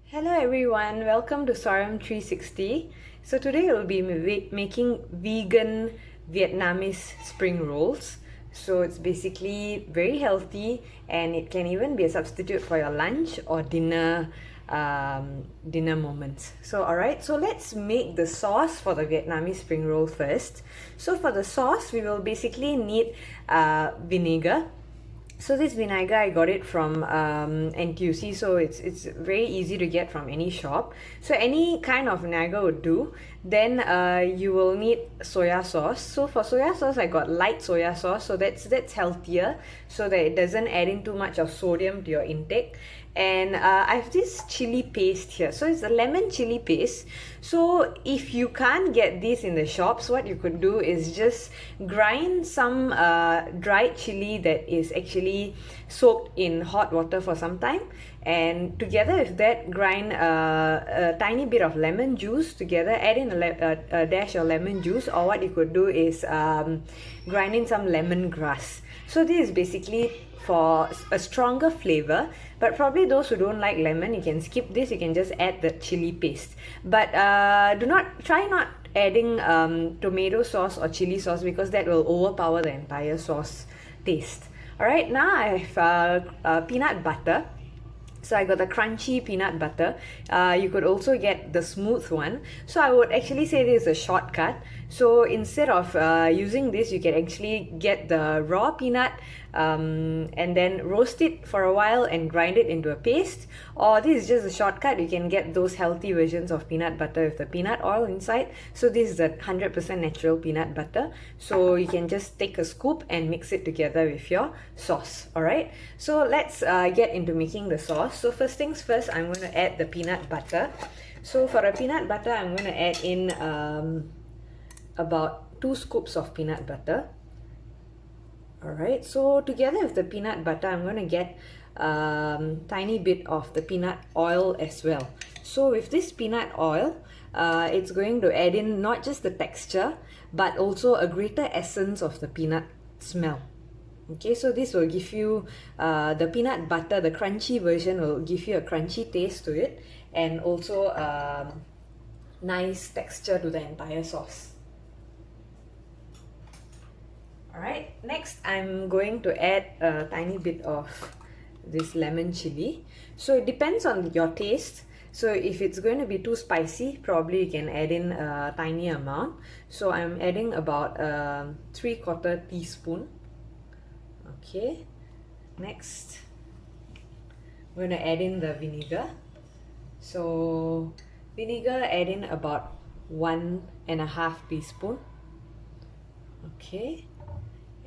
Hello everyone, welcome to Sorum 360. So today we'll be making vegan Vietnamese spring rolls. So it's basically very healthy and it can even be a substitute for your lunch or dinner moments. So alright, so let's make the sauce for the Vietnamese spring roll first. So for the sauce, we will basically need vinegar. So this vinegar, I got it from NTUC, so it's very easy to get from any shop. So any kind of vinegar would do. Then you will need soya sauce. So for soya sauce, I got light soya sauce, so that's healthier, so that it doesn't add in too much of sodium to your intake. And I have this chili paste here, so it's a lemon chili paste. So if you can't get this in the shops, what you could do is just grind some dried chili that is actually soaked in hot water for some time, and together with that grind a tiny bit of lemon juice together, add in a dash of lemon juice, or what you could do is grind in some lemongrass. So this is basically for a stronger flavor, but probably those who don't like lemon, you can skip this, you can just add the chili paste. But try not adding tomato sauce or chili sauce, because that will overpower the entire sauce taste. Alright, now I have peanut butter. So I got the crunchy peanut butter. You could also get the smooth one. So I would actually say this is a shortcut. So instead of using this, you can actually get the raw peanut and then roast it for a while and grind it into a paste. Or this is just a shortcut. You can get those healthy versions of peanut butter with the peanut oil inside. So this is the 100% natural peanut butter. So you can just take a scoop and mix it together with your sauce. Alright, so let's get into making the sauce. So first things first, I'm going to add the peanut butter. So for the peanut butter, I'm going to add in about 2 scoops of peanut butter. Alright, so together with the peanut butter, I'm going to get tiny bit of the peanut oil as well. So with this peanut oil, it's going to add in not just the texture, but also a greater essence of the peanut smell. Okay, so this will give you the peanut butter, the crunchy version will give you a crunchy taste to it, and also nice texture to the entire sauce. Alright, next I'm going to add a tiny bit of this lemon chili. So it depends on your taste. So if it's going to be too spicy, probably you can add in a tiny amount. So I'm adding about 3/4 teaspoon. Okay, next I'm going to add in the vinegar. So vinegar, add in about 1.5 teaspoon. Okay,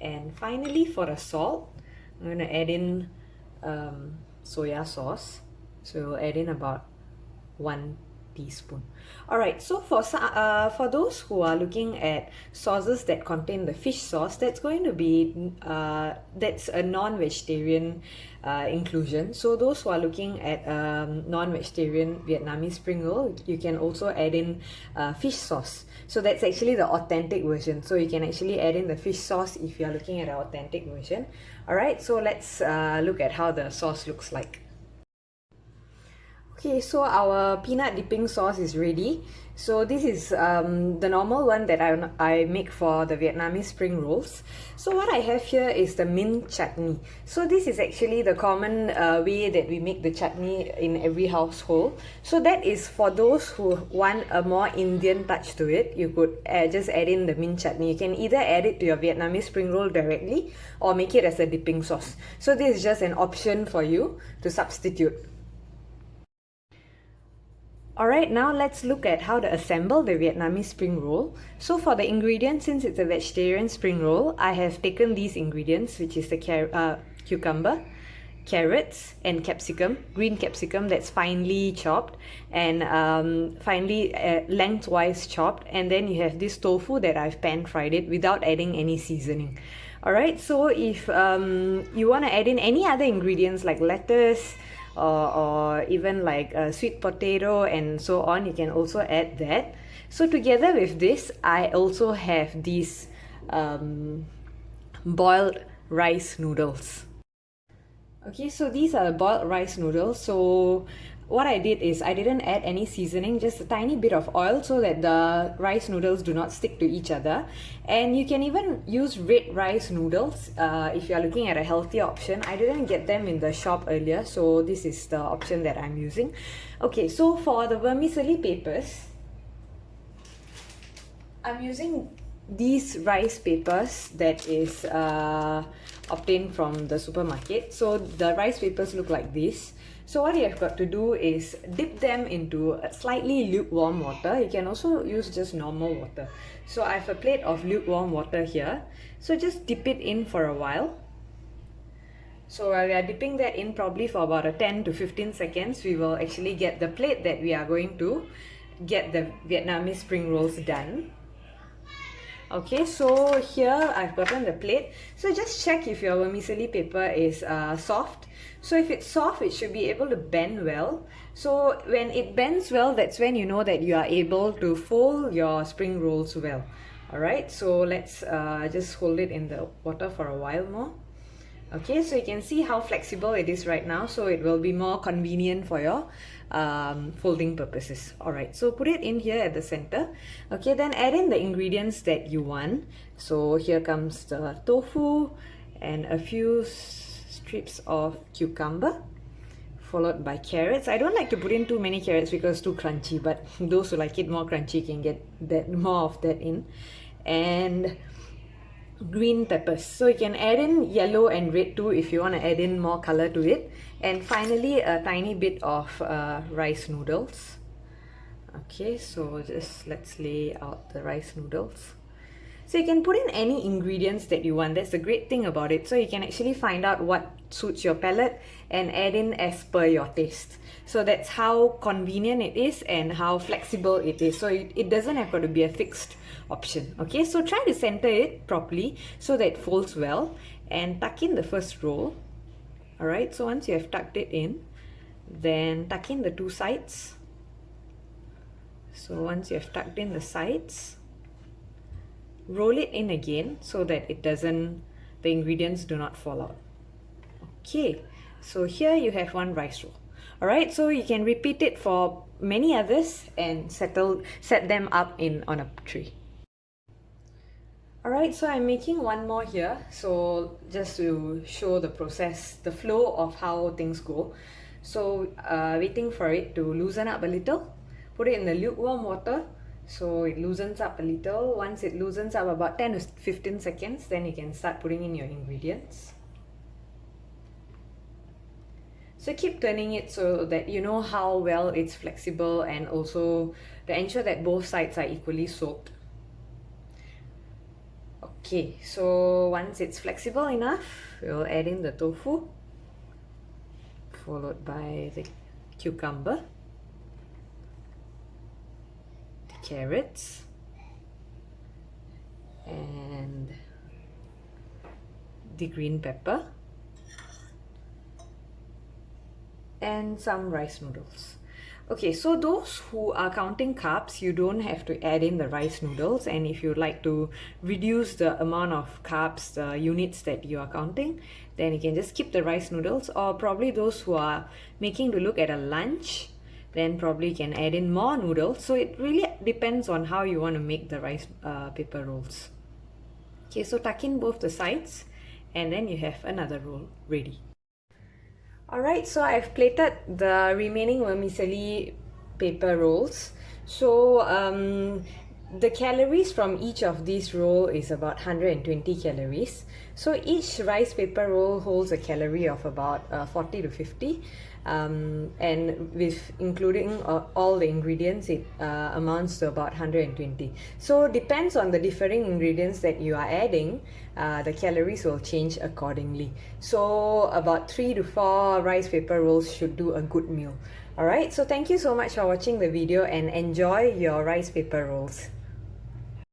and finally for the salt, I'm going to add in soya sauce. So we'll add in about 1 teaspoon. Alright, so for those who are looking at sauces that contain the fish sauce, that's going to be that's a non-vegetarian inclusion. So those who are looking at non-vegetarian Vietnamese spring roll, you can also add in fish sauce. So that's actually the authentic version. So you can actually add in the fish sauce if you are looking at the authentic version. Alright, so let's look at how the sauce looks like. Okay, so our peanut dipping sauce is ready. So this is the normal one that I make for the Vietnamese spring rolls. So what I have here is the mint chutney. So this is actually the common way that we make the chutney in every household. So that is for those who want a more Indian touch to it. You could just add in the mint chutney. You can either add it to your Vietnamese spring roll directly or make it as a dipping sauce. So this is just an option for you to substitute. Alright, now let's look at how to assemble the Vietnamese spring roll. So for the ingredients, since it's a vegetarian spring roll, I have taken these ingredients, which is the cucumber, carrots and capsicum, green capsicum that's finely chopped and finely lengthwise chopped, and then you have this tofu that I've pan fried it without adding any seasoning. Alright, so if you want to add in any other ingredients like lettuce, or even like sweet potato and so on, you can also add that. So together with this, I also have these boiled rice noodles. Okay, so these are boiled rice noodles. So what I did is I didn't add any seasoning, just a tiny bit of oil so that the rice noodles do not stick to each other. And you can even use red rice noodles if you are looking at a healthier option. I didn't get them in the shop earlier, so this is the option that I'm using. Okay, so for the vermicelli papers, I'm using these rice papers that is obtained from the supermarket. So the rice papers look like this. So what you have got to do is dip them into slightly lukewarm water. You can also use just normal water. So I have a plate of lukewarm water here. So just dip it in for a while. So while we are dipping that in probably for about a 10 to 15 seconds, we will actually get the plate that we are going to get the Vietnamese spring rolls done. Okay, so here I've gotten the plate. So just check if your vermicelli paper is soft. So if it's soft, it should be able to bend well. So when it bends well, that's when you know that you are able to fold your spring rolls well. Alright, so let's just hold it in the water for a while more. Okay, so you can see how flexible it is right now, so it will be more convenient for your folding purposes. Alright, so put it in here at the center. Okay, then add in the ingredients that you want. So here comes the tofu and a few strips of cucumber, followed by carrots. I don't like to put in too many carrots because it's too crunchy, but those who like it more crunchy can get that more of that in. And green peppers, so you can add in yellow and red too if you want to add in more color to it. And finally a tiny bit of rice noodles. Okay, so just let's lay out the rice noodles. So you can put in any ingredients that you want. That's the great thing about it. So you can actually find out what suits your palate and add in as per your taste. So that's how convenient it is and how flexible it is. So it doesn't have to be a fixed option. Okay, so try to center it properly so that it folds well, and tuck in the first roll. Alright, so once you have tucked it in, then tuck in the two sides. So once you have tucked in the sides, roll it in again so that it doesn't, the ingredients do not fall out. Okay, so here you have one rice roll. Alright, so you can repeat it for many others and set them up on a tray. Alright, so I'm making one more here, so just to show the process, the flow of how things go. So waiting for it to loosen up a little, put it in the lukewarm water so it loosens up a little. Once it loosens up about 10 to 15 seconds, then you can start putting in your ingredients. So keep turning it so that you know how well it's flexible, and also to ensure that both sides are equally soaked. Okay, so once it's flexible enough, we'll add in the tofu, followed by the cucumber, the carrots, and the green pepper, and some rice noodles. Okay, so those who are counting carbs, you don't have to add in the rice noodles, and if you'd like to reduce the amount of carbs, the units that you are counting, then you can just skip the rice noodles. Or probably those who are making to look at a lunch, then probably you can add in more noodles. So it really depends on how you want to make the rice paper rolls. Okay, so tuck in both the sides, and then you have another roll ready. Alright, so I've plated the remaining vermicelli paper rolls. So the calories from each of these rolls is about 120 calories. So each rice paper roll holds a calorie of about 40 to 50. And with including all the ingredients, it amounts to about 120. So depends on the differing ingredients that you are adding, the calories will change accordingly. So about 3 to 4 rice paper rolls should do a good meal. Alright, so thank you so much for watching the video, and enjoy your rice paper rolls.